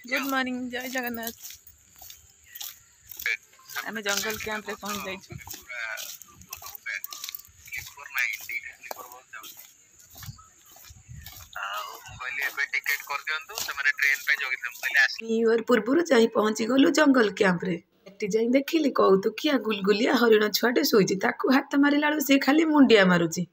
Good morning जय जगन्नाथ। आम जंगल camp रे पहुंच जाइछु। न्यू ईयर पूर्व जाई पहुंची गलु जंगल कैंप रे। एटी जाई देखिली कौतुकिया गुलगुलिया हरिण छुआटे शोइची ताकू हाथ मारिला बेलू से खाली मुंडिया मारुची।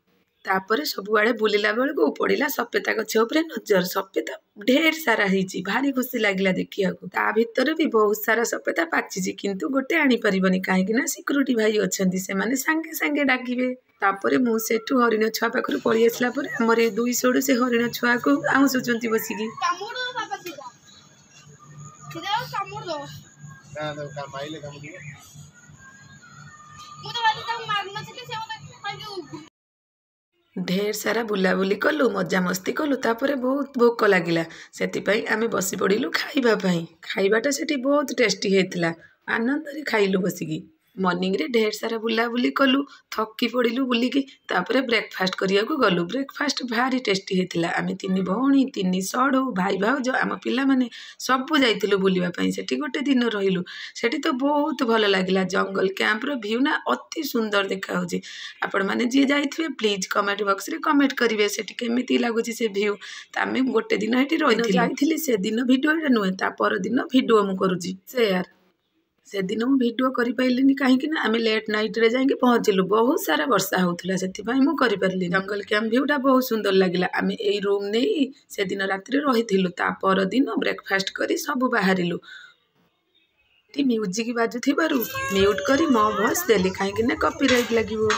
तापर सबुआड़े बुलिला बेलू पड़िला सपेता गछ उपरे नजर। सपेता ढेर सारा ହେଇଛି भारी खुशी लागिला देखियाकू। ता भितर भी बहुत सारा सपेता पाचिची किंतु गोटे आनी परिबनी काहेकि ना सिक्युरिटी भाई अछंती से माने संगे संगे डाकिबे। तापरे मु सेठू हरिण छुआ पाखरु पळि आसला परे हमर ए दुई सोडू से हरिण छुआ को आउसुचंती बसिकी। ढेर सारा बुलाबुली कलु मजा मस्ती कलु तापरे बहुत भोक लागिला सेतिपई आमे बसी पड़िलु खाइबा पई। खाइबाटा सेठी बहुत टेस्टी हेतला आनंद रे खाइलु बसिकी। मॉर्निंग रे ढेर सारा बुलाबुली कलु थकी पड़िलु बुलिकी तापरे ब्रेकफास्ट करिया को गलु। ब्रेकफास्ट भारी टेस्टी हेतला आमे तिनी भौणी तिनी सडू भाई भाउज आम पिला माने सबु जाइतिलु बुलिबा पई। सेठी गोटे दिन रहिलु सेठी तो बहुत भल लागिला। जंगल कैंप रो व्यू ना अति सुंदर देखा होची। आपण माने जे जाइथिबे प्लीज कमेंट बॉक्स रे कमेंट करिवे सेठी केमिति लागुची से व्यू। तामे गोटे दिन हेठी रहिथिलु जाइथिली से दिन वीडियो रे नुए ता पर दिन वीडियो मु करूची शेयर। से दिन मु वीडियो करि पाइलिनी काहेकि ना आमे लेट नाइट रे जाइके पहुंचिलु बहुत सारा वर्षा होउथला सेतिपई मु करि पारलिनी। जंगल कैंप व्यू टा बहुत सुंदर लागिला। आमे एई रूम नेई से दिन रात्रि रे रहिथिलु ता पर दिन ब्रेकफास्ट करी सब बाहरिलु। टी म्यूजिक बाजुथिबारु म्यूट करी मो वॉइस देली काहेकि ना कॉपीराइट लागिवो।